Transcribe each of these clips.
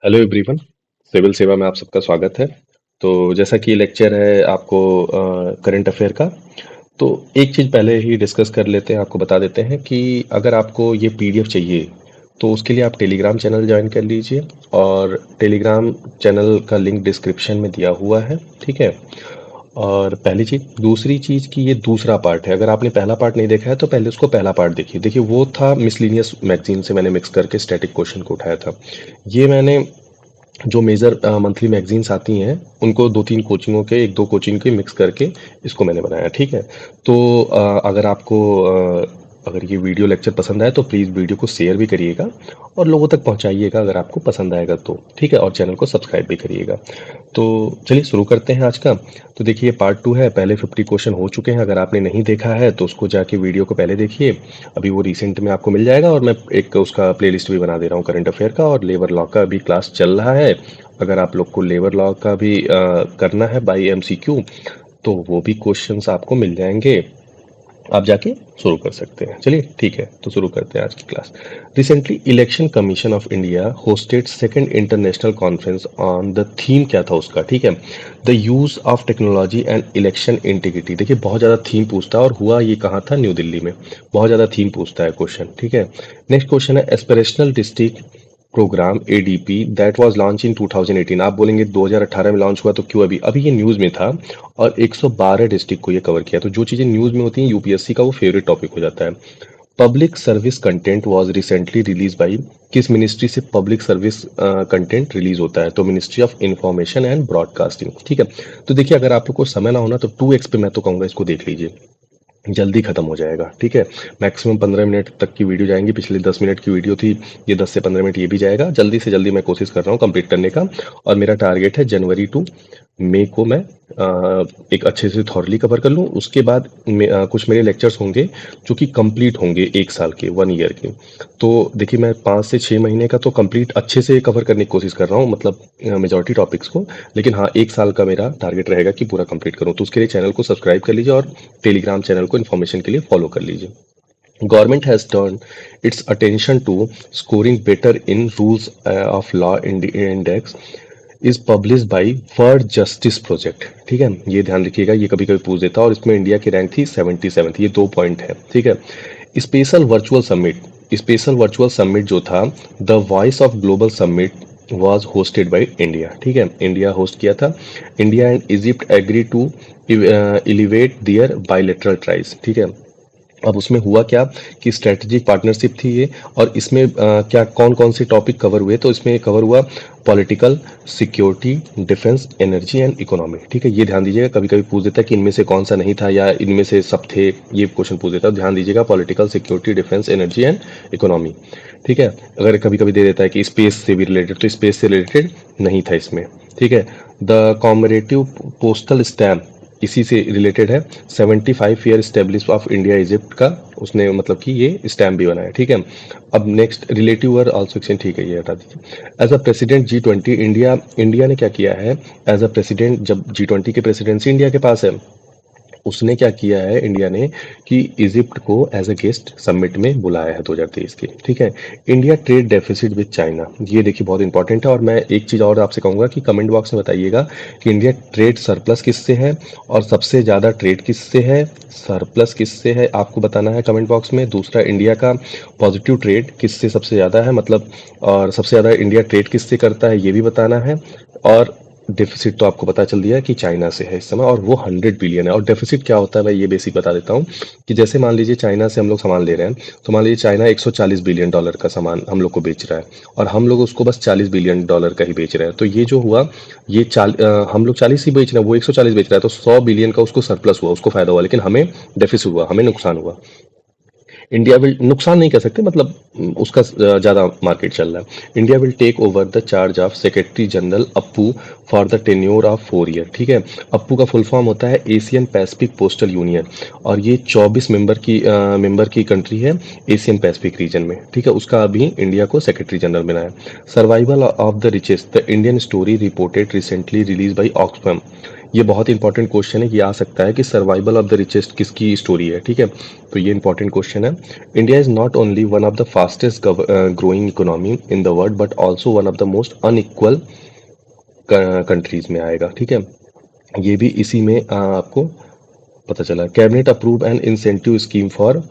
Hello everyone. Civil सेवा में आप सबका स्वागत है। तो जैसा कि लेक्चर है आपको करंट अफेयर का, तो एक चीज़ पहले ही डिस्कस कर लेते हैं, आपको बता देते हैं कि अगर आपको ये पीडीएफ चाहिए तो उसके लिए आप टेलीग्राम चैनल ज्वाइन कर लीजिए। और टेलीग्राम चैनल का लिंक डिस्क्रिप्शन में दिया हुआ है, ठीक है। और पहली चीज़, दूसरी चीज़ कि ये दूसरा पार्ट है। अगर आपने पहला पार्ट नहीं देखा है तो पहले उसको पहला पार्ट देखिए। देखिए वो था मिसलिनियस मैगजीन से मैंने मिक्स करके स्टैटिक क्वेश्चन को उठाया था। ये मैंने जो मेजर मंथली मैगजीन्स आती हैं उनको दो तीन कोचिंगों के एक दो कोचिंग के मिक्स करके इसको मैंने बनाया, ठीक है। तो अगर आपको अगर ये वीडियो लेक्चर पसंद आए तो प्लीज़ वीडियो को शेयर भी करिएगा और लोगों तक पहुंचाइएगा अगर आपको पसंद आएगा तो, ठीक है। और चैनल को सब्सक्राइब भी करिएगा। तो चलिए शुरू करते हैं आज का। तो देखिए पार्ट टू है, पहले 50 क्वेश्चन हो चुके हैं। अगर आपने नहीं देखा है तो उसको जाके वीडियो को पहले देखिए, अभी वो रिसेंट में आपको मिल जाएगा। और मैं एक उसका प्लेलिस्ट भी बना दे रहा हूँ करंट अफेयर का। और लेबर लॉ का भी क्लास चल रहा है। अगर आप लोग को लेबर लॉ का भी करना है बाई एमसीक्यू तो वो भी क्वेश्चंस आपको मिल जाएंगे, आप जाके शुरू कर सकते हैं। चलिए ठीक है, तो शुरू करते हैं आज की class. Recently election commission of India hosted second international conference on the theme, क्या था उसका, ठीक है, the use of technology and election integrity. देखिए बहुत ज़्यादा थीम पूछता है, और हुआ ये कहाँ था, न्यू दिल्ली में। बहुत ज़्यादा थीम पूछता है क्वेश्चन, ठीक है। नेक्स्ट क्वेश्चन है aspirational district programme ADP that was launch in 2018। आप बोलेंगे 2018 में लॉन्च हुआ तो क्यों अभी अभी ये न्यूज़ में था। और 112 डिस्ट्रिक्ट को ये कवर किया। तो जो चीज़ें न्यूज़ में होती हैं यूपीएससी का वो फेवरेट टॉपिक हो जाता है। Public service content was recently release by, किस मिनिस्ट्री से पब्लिक सर्विस कंटेंट रिलीज होता है, तो ministry of information and broadcasting, ठीक है। तो देखिए अगर आप लोग को समय ना होना तो 2x पे मैं तो कहूँगा इसको देख लीजिए, जल्दी खत्म हो जाएगा, ठीक है। मैक्सिमम 15 मिनट तक की वीडियो जाएंगी, पिछले 10 मिनट की वीडियो थी, ये 10 से 15 मिनट ये भी जाएगा। जल्दी से जल्दी मैं कोशिश कर रहा हूँ कंप्लीट करने का। और मेरा टारगेट है जनवरी टू मई को मैं एक अच्छे से थॉरली कवर कर लूँ। उसके बाद कुछ मेरे लेक्चर्स होंगे जो कि कंप्लीट होंगे 1 साल के, 1 ईयर के। तो देखिए मैं 5 से 6 महीने का तो कंप्लीट अच्छे से कवर करने की कोशिश कर रहा हूँ, मतलब मेजॉरिटी टॉपिक्स को। लेकिन हाँ 1 साल का मेरा टारगेट रहेगा कि पूरा कंप्लीट करूँ। तो उसके लिए चैनल को सब्सक्राइब कर लीजिए और टेलीग्राम चैनल को इन्फॉर्मेशन के लिए फॉलो कर लीजिए। Government has turned its attention to scoring better in rules of law index is published by word justice project, ठीक है। ये ध्यान रखिएगा, ये कभी कभी पूछ देता है। और इसमें इंडिया की रैंक थी 77th, ये 2 पॉइंट है, ठीक है। स्पेशल वर्चुअल समिट जो था, the voice of global summit was hosted by India, ठीक है। इंडिया होस्ट किया था। India and Egypt agree to elevate their bilateral ties, ठीक है। अब उसमें हुआ क्या कि स्ट्रेटेजिक पार्टनरशिप थी ये। और इसमें क्या कौन कौन से टॉपिक कवर हुए, तो इसमें कवर हुआ political, security, defence, energy and economy, ठीक है। ये ध्यान दीजिएगा, कभी कभी पूछ देता है कि इनमें से कौन सा नहीं था या इनमें से सब थे, ये क्वेश्चन पूछ देता है। ध्यान दीजिएगा political, security, defence, energy and economy, ठीक है। अगर कभी कभी दे देता है कि स्पेस से भी रिलेटेड, तो स्पेस से रिलेटेड नहीं था इसमें, ठीक है। द कॉमरेटिव पोस्टल स्टैम्प इसी से रिलेटेड है। 75 year establish of India Egypt का उसने मतलब कि ये स्टैम्प भी बनाया, ठीक है। अब नेक्स्ट रिलेटिव और ऑल सेक्शन, ठीक है, ये हटा दीजिए। As a president G20 India, India ने क्या किया है एज अ प्रेसिडेंट, जब G20 की प्रेसिडेंसी इंडिया के पास है, उसने क्या किया है इंडिया ने कि इजिप्ट को एज अ गेस्ट समिट में बुलाया है 2023 के, ठीक है। India trade deficit with China, ये देखिए बहुत इंपॉर्टेंट है। और मैं एक चीज़ और आपसे कहूँगा कि कमेंट बॉक्स में बताइएगा कि इंडिया ट्रेड सरप्लस किससे है और सबसे ज़्यादा ट्रेड किससे है, सरप्लस किससे है, आपको बताना है कमेंट बॉक्स में। दूसरा, इंडिया का पॉजिटिव ट्रेड किससे सबसे ज़्यादा है, मतलब और सबसे ज़्यादा इंडिया ट्रेड किससे करता है ये भी बताना है। और डेफिसिट तो आपको पता चल दिया है कि चाइना से है इस समय, और वो 100 बिलियन है। और डेफिसिट क्या होता है मैं ये बेसिक बता देता हूँ कि जैसे मान लीजिए चाइना से हम लोग सामान ले रहे हैं, तो मान लीजिए चाइना 140 बिलियन डॉलर का सामान हम लोग को बेच रहा है, और हम लोग उसको बस 40 बिलियन डॉलर का ही बेच रहे हैं। तो ये जो हुआ, ये हम लोग 40 ही बेच रहे हैं, वो 140 बेच रहा है, तो 100 बिलियन का उसको सरप्लस हुआ, उसको फायदा हुआ। लेकिन हमें डेफिसिट हुआ, हमें नुकसान हुआ। इंडिया विल, नुकसान नहीं कह सकते, मतलब उसका ज़्यादा मार्केट चल रहा है। India will take over the charge of secretary general APPU for the tenure of 4 year, ठीक है। अप्पू का फुल फॉर्म होता है एशियन पैसिफिक पोस्टल यूनियन, और ये 24 मेंबर की कंट्री है एशियन पैसिफिक रीजन में, ठीक है। उसका अभी इंडिया को सेक्रेटरी जनरल बनाया है। Survival of the richest, the Indian story reported recently release by Oxfam, ये बहुत इंपॉर्टेंट क्वेश्चन है, ये आ सकता है कि सर्वाइवल ऑफ द रिचेस्ट किसकी स्टोरी है, ठीक है। तो ये इंपॉर्टेंट क्वेश्चन है। India is not only one of the fastest growing economy in the world but also one of the most unequal countries में आएगा, ठीक है। ये भी इसी में आपको पता चला। Cabinet approve N incentive scheme for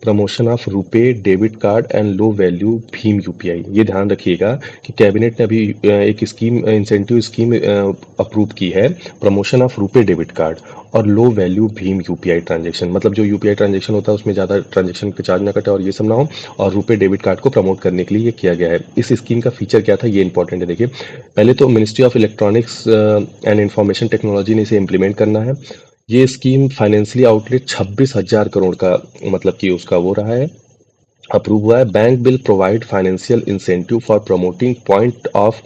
promotion of RuPay debit card and low value भीम यूपीआई। ये ध्यान रखिएगा कि कैबिनेट ने अभी एक स्कीम, इंसेंटिव स्कीम अप्रूव की है, promotion of RuPay debit card और लो वैल्यू भीम यूपीआई ट्रांजेक्शन। मतलब जो यूपीआई ट्रांजेक्शन होता है उसमें ज़्यादा ट्रांजेक्शन पे चार्ज ना कटे और ये सब ना हो, और रुपे डेबिट कार्ड को प्रमोट करने के लिए ये किया गया है। इस स्कीम का फीचर क्या था, ये इंपॉर्टेंट है। देखिए, पहले तो ministry of electronics and information technology ने इसे इम्प्लीमेंट करना है। ये स्कीम फाइनेंशियली आउटलेट 26,000 करोड़ का, मतलब कि उसका वो रहा है, अप्रूव हुआ है। Bank will provide financial incentive for promoting point of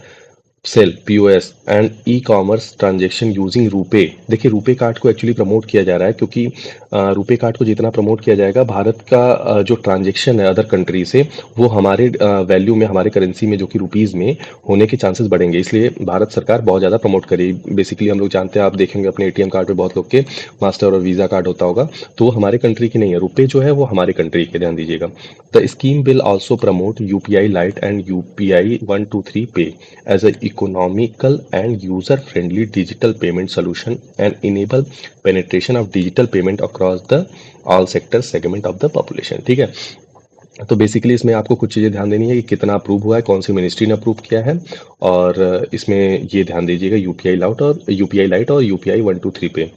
sale POS and e commerce transaction using RuPay. देखिए, रुपे कार्ड को एक्चुअली प्रमोट किया जा रहा है क्योंकि रुपे कार्ड को जितना प्रमोट किया जाएगा, भारत का जो ट्रांजेक्शन है अदर कंट्री से, वो हमारे वैल्यू में, हमारे करेंसी में जो कि रुपीज़ में होने के चांसेस बढ़ेंगे। इसलिए भारत सरकार बहुत ज़्यादा प्रमोट करेगी। बेसिकली हम लोग जानते हैं, आप देखेंगे अपने एटीएम कार्ड पे बहुत लोग के मास्टर और वीज़ा कार्ड होता होगा, तो वो हमारे कंट्री की नहीं है। रुपे जो है वो हमारे कंट्री के, ध्यान दीजिएगा। The scheme will also promote UPI light and UPI 123 पे as an economical and user-friendly digital payment solution and enable penetration of digital payment across the all sector segment of the population, ठीक है। तो basically इसमें आपको कुछ चीज़ें ध्यान देनी है कि कितना अप्रूव हुआ है, कौन सी मिनिस्ट्री ने अप्रूव किया है, और इसमें ये ध्यान दीजिएगा यूपीआई लाइट और यूपीआई 123 पे।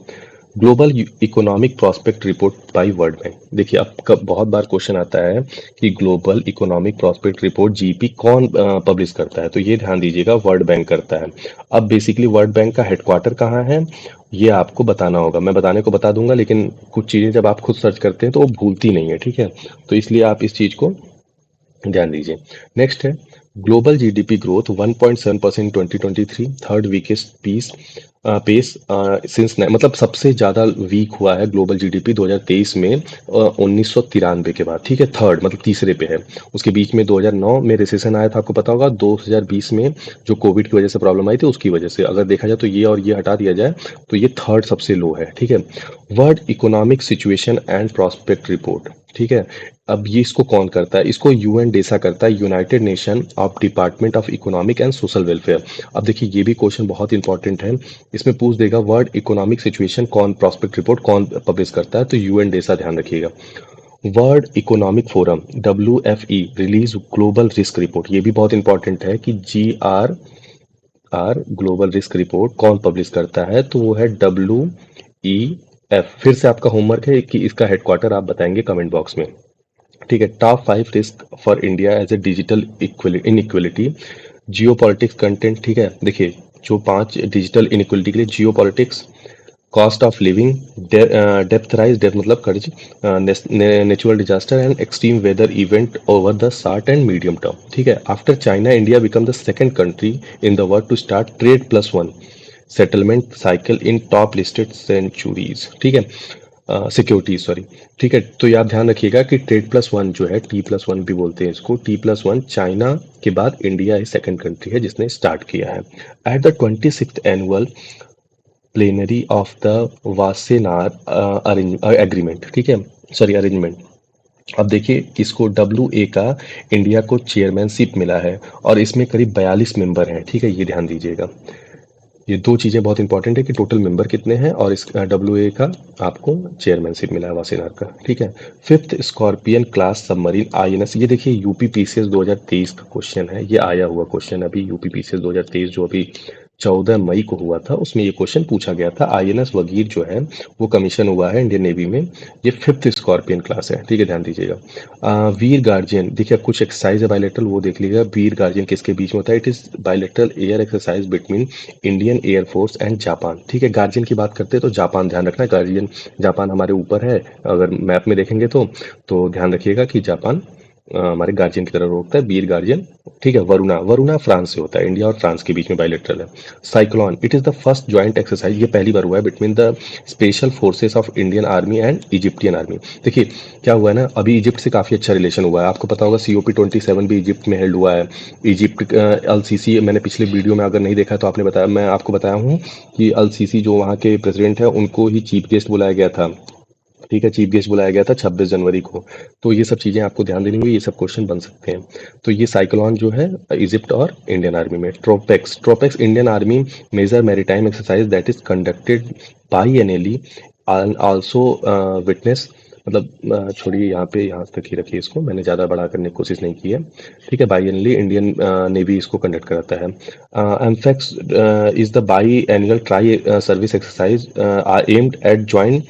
Global economic prospect report by world bank. देखिए, अब बहुत बार क्वेश्चन आता है कि global economic prospect report GP कौन पब्लिश करता है, तो ये ध्यान दीजिएगा, वर्ल्ड बैंक करता है। अब बेसिकली वर्ल्ड बैंक का हेडक्वार्टर कहाँ है, ये आपको बताना होगा। मैं बताने को बता दूंगा, लेकिन कुछ चीज़ें जब आप खुद सर्च करते हैं तो वो भूलती नहीं है, ठीक है। तो इसलिए आप इस चीज़ को ध्यान दीजिए। नेक्स्ट है global GDP growth 1.7% 2023, third weakest pace since, मतलब सबसे ज़्यादा वीक हुआ है ग्लोबल जीडीपी 2023 में, 1993 के बाद, ठीक है। थर्ड मतलब तीसरे पे है। उसके बीच में 2009 में रिसेशन आया था, आपको पता होगा। 2020 में जो कोविड की वजह से प्रॉब्लम आई थी, उसकी वजह से अगर देखा जाए तो ये और ये हटा दिया जाए तो ये थर्ड सबसे लो है, ठीक है। World economic situation and prospect report, ठीक है। अब ये इसको कौन करता है, इसको यूएन डेसा करता है, United nation of department of economic and social welfare. अब देखिए, ये भी क्वेश्चन बहुत इंपॉर्टेंट है। इसमें पूछ देगा वर्ल्ड इकोनॉमिक सिचुएशन कौन, प्रॉस्पेक्ट रिपोर्ट कौन पब्लिश करता है, तो यूएन डेसा, ध्यान रखिएगा। World economic forum WFE release global risk report. ये भी बहुत इंपॉर्टेंट है कि GRR ग्लोबल रिस्क रिपोर्ट कौन पब्लिश करता है, तो वो है WEF। फिर से आपका होमवर्क है कि इसका हेडक्वार्टर आप बताएंगे कमेंट बॉक्स में, ठीक है। Top 5 risk for India as a digital inequality, Jio politics content, ठीक है। देखिए, जो 5 डिजिटल इनइक्वलिटी के लिए, जियो politics, cost of living, depth rise, depth मतलब कर्ज, natural disaster and extreme weather event over the short and medium term, ठीक है। After China, India become the second country in the world to start ट्रेड+1 settlement cycle in top listed centuries, ठीक है, securities, sorry, ठीक है। तो ये आप ध्यान रखिएगा कि ट्रेड+1 जो है, T+1 भी बोलते हैं इसको, T+1 चाइना के बाद इंडिया एक सेकंड कंट्री है जिसने स्टार्ट किया है। At the 26th annual plenary of the Wassenaar agreement, ठीक है, सॉरी अरेंजमेंट। अब देखिए, इसको WA का इंडिया को चेयरमैनशिप मिला है और इसमें करीब 42 मेंबर हैं, ठीक है। ये ध्यान दीजिएगा, ये दो चीज़ें बहुत इंपॉर्टेंट है कि टोटल मेंबर कितने हैं और इस WA का आपको चेयरमैनशिप मिला है वासेनार का, ठीक है। Fifth scorpion class submarine INS, ये देखिए UPPCS 2023 का क्वेश्चन है, ये आया हुआ क्वेश्चन अभी UPPCS 2023 जो अभी 14 मई को हुआ था, उसमें ये क्वेश्चन पूछा गया था। INS वगीर जो है वो कमीशन हुआ है इंडियन नेवी में, ये फिफ्थ स्कॉर्पियन क्लास है, ठीक है, ध्यान दीजिएगा। वीर गार्जियन, देखिए कुछ एक्सरसाइज है बायलेटरल, वो देख लीजिएगा। वीर गार्जियन किसके बीच में होता है, it is bilateral air exercise between Indian air force and Japan, ठीक है। गार्जियन की बात करते हैं तो जापान ध्यान रखना, गार्जियन जापान हमारे ऊपर है, अगर मैप में देखेंगे तो ध्यान रखिएगा कि जापान हमारे गार्जियन की तरह रोकता है, बीर गार्जियन। ठीक है। वरुणा, वरुणा फ्रांस से होता है, इंडिया और फ्रांस के बीच में बायलैटरल है। Cyclone, it is the first joint exercise, ये पहली बार हुआ है between the special forces of Indian army and Egyptian army. देखिए क्या हुआ है ना, अभी इजिप्ट से काफी अच्छा रिलेशन हुआ है, आपको पता होगा COP27 भी इजिप्ट में हेल्ड हुआ है। इजिप्ट LCC, मैंने पिछले वीडियो में अगर नहीं देखा तो आपने बताया, मैं आपको बताया हूँ कि LCC जो वहाँ के प्रेसिडेंट है उनको ही चीफ गेस्ट बुलाया गया था। ठीक है, चीफ गेस्ट बुलाया गया था 26 जनवरी को। तो ये सब चीज़ें आपको ध्यान देनी होगी, ये सब क्वेश्चन बन सकते हैं। तो ये साइक्लोन जो है इजिप्ट और इंडियन आर्मी में। Tropex, Tropex Indian army major maritime exercise that is conducted biennially also witness. मतलब छोड़िए यहाँ पे, यहाँ तक ही रखिए इसको, मैंने ज़्यादा बड़ा करने की कोशिश नहीं की है। ठीक है, बाई एनली इंडियन नेवी इसको कंडक्ट कराता है। Amphex is the biannual tri service exercise aimed at joint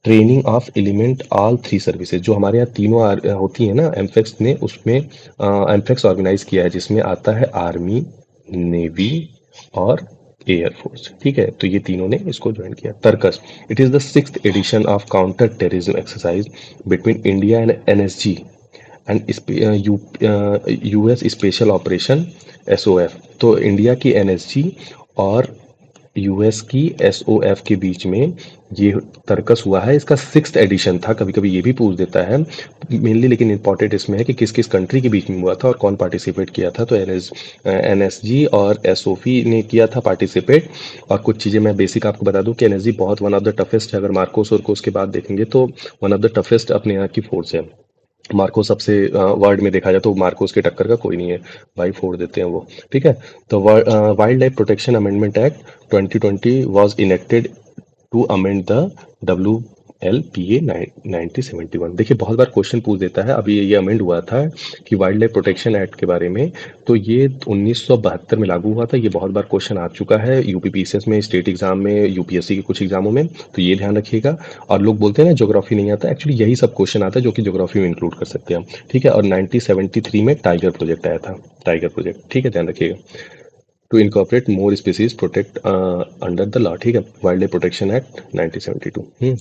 training of element all three services. जो हमारे यहाँ तीनों होती है ना एमफेक्स ने, उसमें एमफेक्स ऑर्गेनाइज किया है जिसमें आता है आर्मी, नेवी और एयरफोर्स। ठीक है, तो ये तीनों ने इसको ज्वाइन किया। Tarkash, it is the 6th edition of counter terrorism exercise between India and NSG and US special operation SOF। तो इंडिया की NSG और US की SOF के बीच में ये तर्कस हुआ है। इसका 6th एडिशन था, कभी कभी ये भी पूछ देता है मेनली, लेकिन इंपॉर्टेंट इसमें है कि किस किस कंट्री के बीच में हुआ था और कौन पार्टिसिपेट किया था। तो NSG और SOF ने किया था पार्टिसिपेट। और कुछ चीज़ें मैं बेसिक आपको बता दूं कि NSG बहुत वन ऑफ द टफेस्ट है, अगर मार्कोस और कोस के बाद देखेंगे तो वन ऑफ द टफेस्ट अपने यहाँ की फोर्स है। मार्को सबसे वर्ल्ड में देखा जाए तो मार्कोस के टक्कर का कोई नहीं है, भाई फोड़ देते हैं वो। ठीक है। तो wild life protection amendment act 2020 was enacted to amend the WLPA 1971। देखिए बहुत बार क्वेश्चन पूछ देता है, अभी ये अमेंड हुआ था कि वाइल्ड लाइफ प्रोटेक्शन एक्ट के बारे में, तो ये 1972 में लागू हुआ था। ये बहुत बार क्वेश्चन आ चुका है UPPCS में, स्टेट एग्जाम में, UPSC के कुछ एग्जामों में, तो ये ध्यान रखिएगा। और लोग बोलते हैं ना ज्योग्राफी नहीं आता, एक्चुअली यही सब क्वेश्चन आता है जो कि ज्योग्राफी में इंक्लूड कर सकते हैं हम। ठीक है। और 1973 में टाइगर प्रोजेक्ट आया था, टाइगर प्रोजेक्ट। ठीक है, ध्यान रखिएगा। To incorporate more species protect under the law. ठीक है, wild life protection act 1972।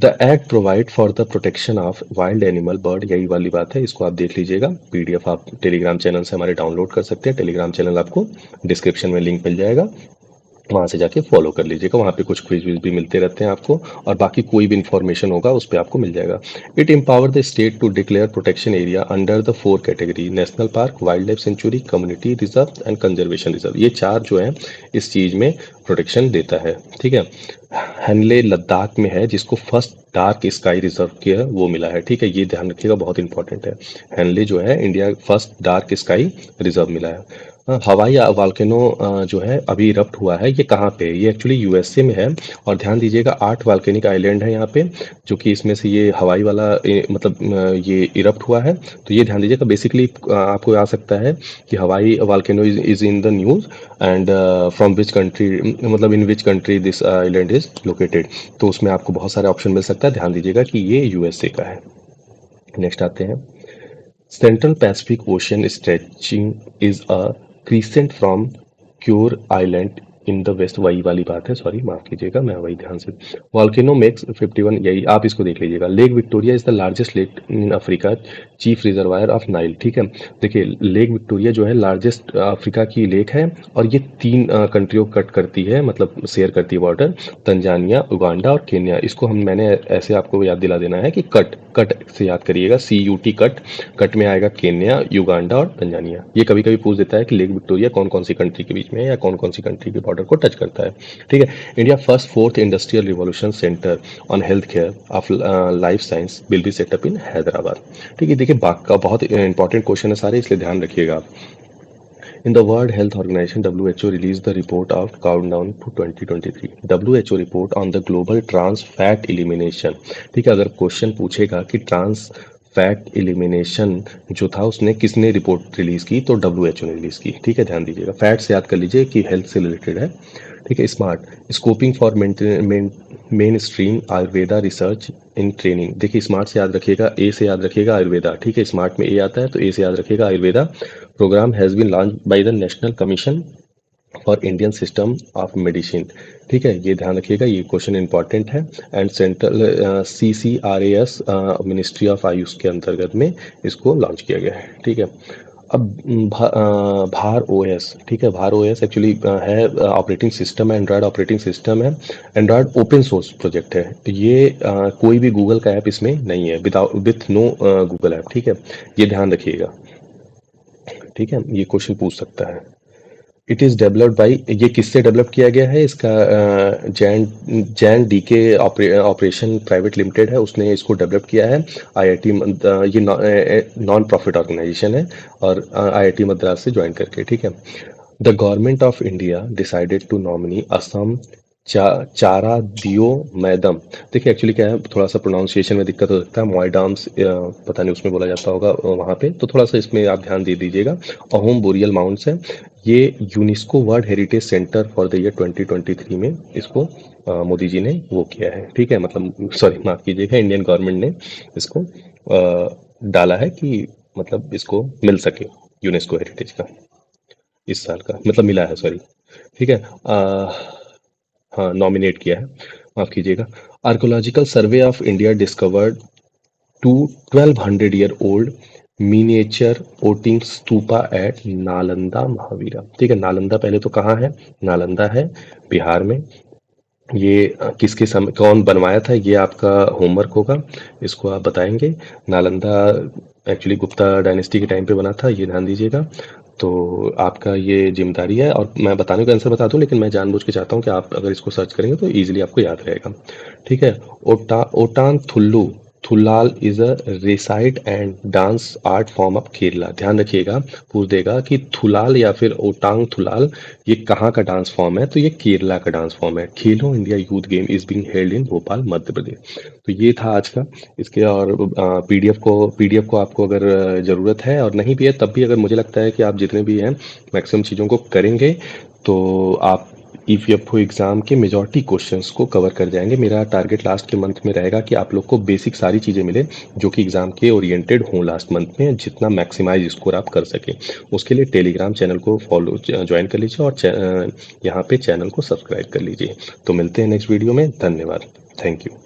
The act provide for the protection of wild animal bird, यही वाली बात है, इसको आप देख लीजिएगा। PDF आप टेलीग्राम चैनल से हमारे डाउनलोड कर सकते हैं। टेलीग्राम चैनल आपको डिस्क्रिप्शन में लिंक मिल जाएगा, वहाँ से जाके फॉलो कर लीजिएगा। वहाँ पे कुछ क्विज विज भी मिलते रहते हैं आपको, और बाकी कोई भी इंफॉर्मेशन होगा उस पर आपको मिल जाएगा। It empower the state to declare protection area under the 4 category: national park, wild life sanctuary, community reserve and conservation reserve. ये 4 जो है इस चीज़ में प्रोटेक्शन देता है। ठीक है। हनले लद्दाख में है, जिसको फर्स्ट डार्क स्काई रिजर्व के वो मिला है। ठीक है, ये ध्यान रखिएगा, बहुत इंपॉर्टेंट है। हनले जो है India first dark sky reserve मिला है। हवाई वाल्केनो जो है अभी इरप्ट हुआ है, ये कहाँ पे है? ये एक्चुअली USA में है। और ध्यान दीजिएगा 8 वाल्केनिक आइलैंड है यहाँ पे, जो कि इसमें से ये हवाई वाला मतलब ये इरप्ट हुआ है। तो ये ध्यान दीजिएगा। बेसिकली आपको आ सकता है कि Hawaii volcano is in the news and from which country, मतलब in which country this island is located. तो उसमें आपको बहुत सारे ऑप्शन मिल सकता है, ध्यान दीजिएगा कि ये USA का है। नेक्स्ट आते हैं। Central Pacific Ocean stretching is a crescent from Kure Island in the west, वही वाली बात है, सॉरी माफ कीजिएगा, मैं वही ध्यान से। वॉल्केनो मेक्स 51, यही आप इसको देख लीजिएगा। Lake Victoria is the largest lake in Africa, chief reservoir of Nile. ठीक है, देखिए लेक विक्टोरिया जो है लार्जेस्ट अफ्रीका की लेक है, और ये 3 कंट्रियों को कट करती है, मतलब शेयर करती है बॉर्डर, तंजानिया, उगांडा और केन्या। इसको मैंने ऐसे आपको याद दिला देना है कि कट कट से याद करिएगा, CUT कट। कट में आएगा केन्या, युगांडा और तंजानिया। ये कभी कभी पूछ देता है कि लेक विक्टोरिया कौन कौन सी कंट्री के बीच में है या कौन कौन सी कंट्री के बॉर्डर को टच करता है। ठीक है। India first 4th industrial revolution centre on health care of life science will be set up in Hyderabad. ठीक है, देखिए बात का बहुत इंपॉर्टेंट क्वेश्चन है सारे, इसलिए ध्यान रखिएगा आप। In the World Health Organization WHO released the report of countdown to 2023, WHO report on the global trans fat elimination। ठीक है, अगर क्वेश्चन पूछेगा कि ट्रांस फैट एलिमिनेशन जो था उसने किसने रिपोर्ट रिलीज की, तो WHO ने रिलीज की। ठीक है, ध्यान दीजिएगा। फैट से याद कर लीजिए कि हेल्थ से रिलेटेड है। ठीक है। Smart, scoping for main stream Ayurveda research in training. देखिए स्मार्ट से याद रखिएगा, ए से याद रखिएगा आयुर्वेदा। ठीक है, स्मार्ट में ए आता है तो ए से याद रखिएगा Ayurveda. Programme has been launch by the national commission for Indian system of medicine. ठीक है, ये ध्यान रखिएगा, ये क्वेश्चन इंपॉर्टेंट है। And central CCRAS ministry of AYUSH के अंतर्गत में इसको लॉन्च किया गया है। ठीक है। अब भार ओएस, ठीक है, भार ओएस एक्चुअली है ऑपरेटिंग सिस्टम है, एंड्रॉयड ऑपरेटिंग सिस्टम है। एंड्रॉयड ओपन सोर्स प्रोजेक्ट है, तो ये कोई भी गूगल का ऐप इसमें नहीं है, without with no Google app. ठीक है, ये ध्यान रखिएगा। ठीक है, ये क्वेश्चन पूछ सकता है। इट इज़ डेवलप्ड बाई, ये किससे डेवलप किया गया है, इसका Jain Jain DK operation private limited है, उसने इसको डेवलप किया है। आईआईटी ये नॉन प्रॉफिट ऑर्गेनाइजेशन है, और आईआईटी मद्रास से ज्वाइन करके। ठीक है। The government of India decided to nominee Assam Charaideo मैदम। देखिए एक्चुअली क्या है, थोड़ा सा प्रोनाउंसिएशन में दिक्कत हो सकता है, मोइडाम्स पता नहीं उसमें बोला जाता होगा वहाँ पे, तो थोड़ा सा इसमें आप ध्यान दे दीजिएगा। अहोम बोरियल माउंट्स है, ये UNESCO world heritage centre for the year 2023 में इसको मोदी जी ने वो किया है। ठीक है, मतलब सॉरी माफ कीजिएगा, इंडियन गवर्नमेंट ने इसको डाला है कि मतलब इसको मिल सके यूनेस्को हेरिटेज का, इस साल का मतलब मिला है, सॉरी। ठीक है। हाँ, नॉमिनेट किया है, माफ कीजिएगा। Archaeological survey of India discovered two 1200 year old miniature ओटिंग स्तूपा एट नालंदा महावीरा। ठीक है, नालंदा पहले तो कहाँ है, नालंदा है बिहार में। ये किसके समय कौन बनवाया था, ये आपका होमवर्क होगा, इसको आप बताएंगे। नालंदा एक्चुअली गुप्ता डायनेस्टी के टाइम पे बना था, ये ध्यान दीजिएगा। तो आपका ये जिम्मेदारी है, और मैं बताने का आंसर बता दूं, लेकिन मैं जानबूझ के चाहता हूँ कि आप अगर इसको सर्च करेंगे तो इजीली आपको याद रहेगा। ठीक है। Ottan Thullu Thullal is a recite and dance art form of Kerala. ध्यान रखिएगा, पूछ देगा कि थुलाल या फिर ओटांग थुलाल ये कहाँ का डांस फॉर्म है, तो ये केरला का डांस फॉर्म है। Khelo India youth game is being held in Bhopal Madhya Pradesh. तो ये था आज का इसके, और पीडीएफ को आपको अगर ज़रूरत है और नहीं भी है तब भी, अगर मुझे लगता है कि आप जितने भी हैं मैक्सिमम चीज़ों को करेंगे, तो आप ईपीएफओ एग्ज़ाम के मेजॉरिटी क्वेश्चंस को कवर कर जाएंगे। मेरा टारगेट लास्ट के मंथ में रहेगा कि आप लोग को बेसिक सारी चीज़ें मिले जो कि एग्ज़ाम के ओरिएंटेड हों लास्ट मंथ में, जितना मैक्सिमाइज स्कोर आप कर सकें। उसके लिए टेलीग्राम चैनल को फॉलो ज्वाइन कर लीजिए, और यहाँ पे चैनल को सब्सक्राइब कर लीजिए। तो मिलते हैं नेक्स्ट वीडियो में, धन्यवाद, थैंक यू।